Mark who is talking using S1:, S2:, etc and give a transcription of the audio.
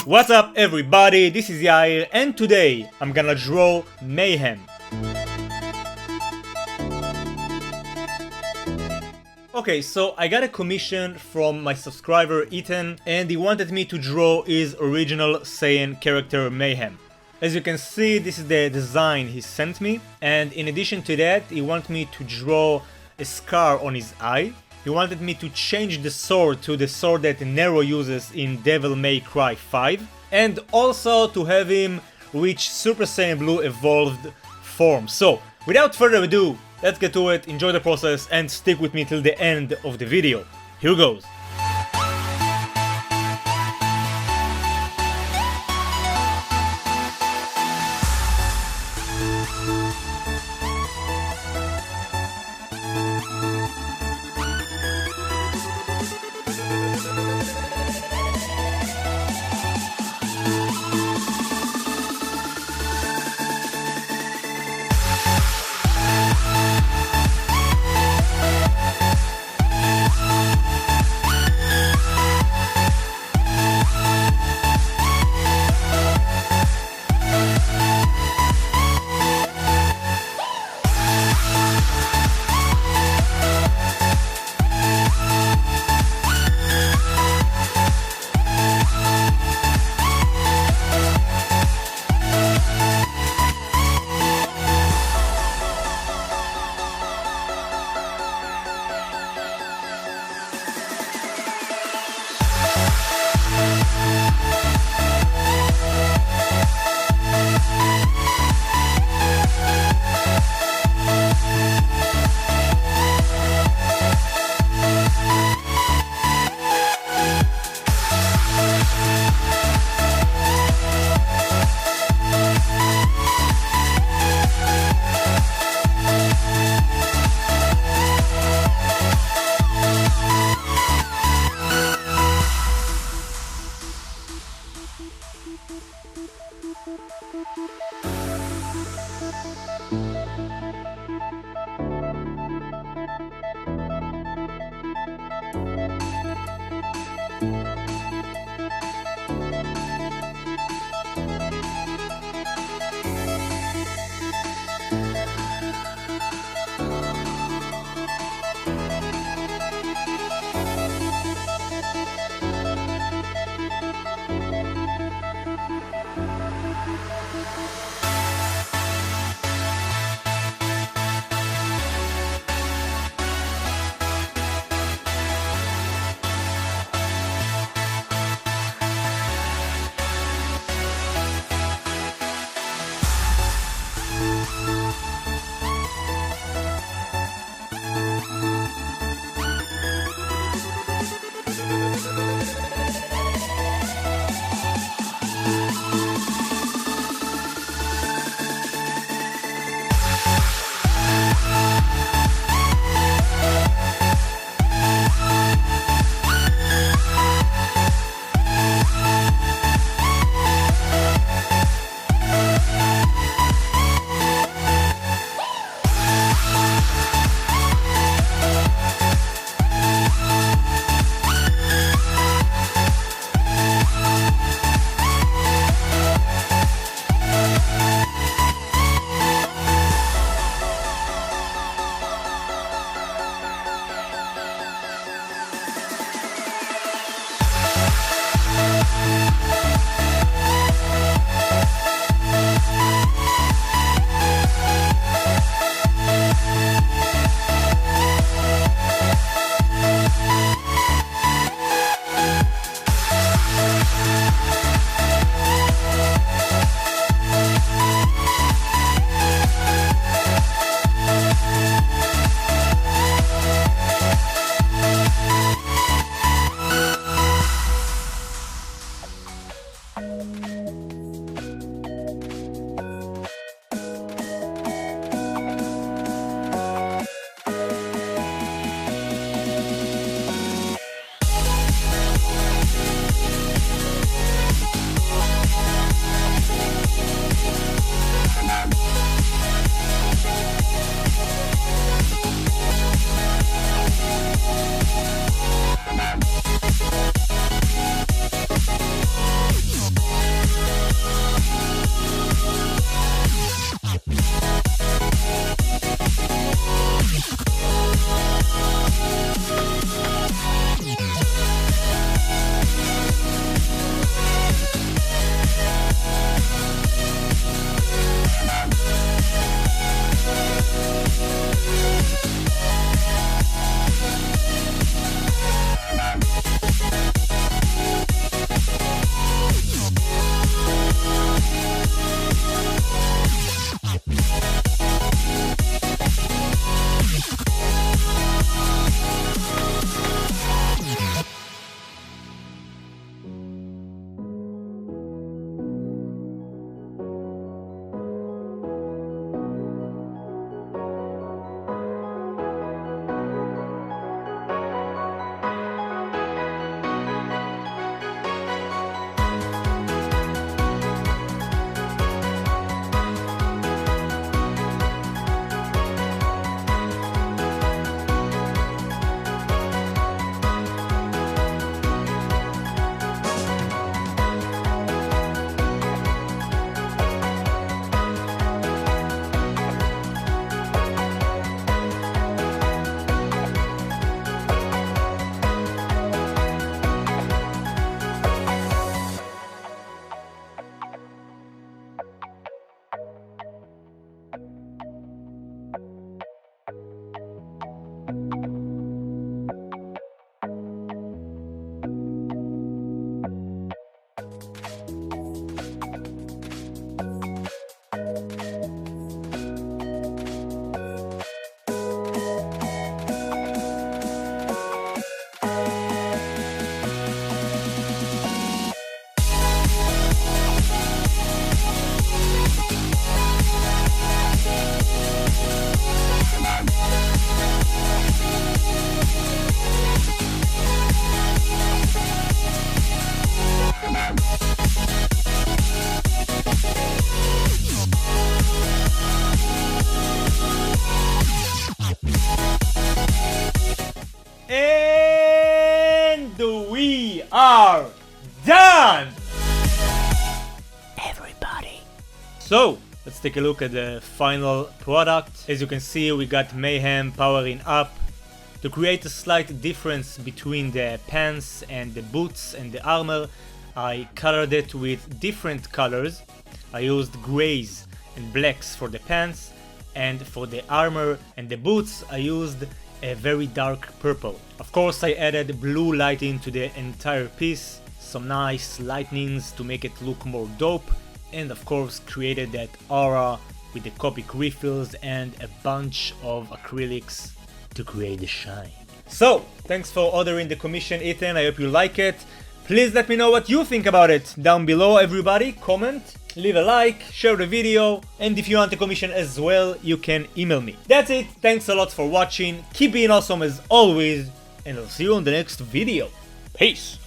S1: What's up everybody, this is Yair and today I'm gonna draw Mayhem. Okay, so I got a commission from my subscriber Ethan and he wanted me to draw his original Saiyan character Mayhem. As you can see, this is the design he sent me, and in addition to that he wanted me to draw a scar on his eye. He wanted me to change the sword to the sword that Nero uses in Devil May Cry 5, and also to have him reach Super Saiyan Blue evolved form. So without further ado, let's get to it, enjoy the process and stick with me till the end of the video. Here goes! are done! Everybody. So, let's take a look at the final product. As you can see, we got Mayhem powering up. To create a slight difference between the pants and the boots and the armor, I colored it with different colors. I used grays and blacks for the pants, and for the armor and the boots I used a very dark purple. Of course, I added blue lighting to the entire piece, some nice lightnings to make it look more dope, and of course created that aura with the Copic refills and a bunch of acrylics to create the shine. So, thanks for ordering the commission, Ethan. I hope you like it. Please let me know what you think about it down below, everybody. Comment, leave a like, share the video, and if you want a commission as well, you can email me. That's it. Thanks a lot for watching. Keep being awesome as always, and I'll see you on the next video. Peace!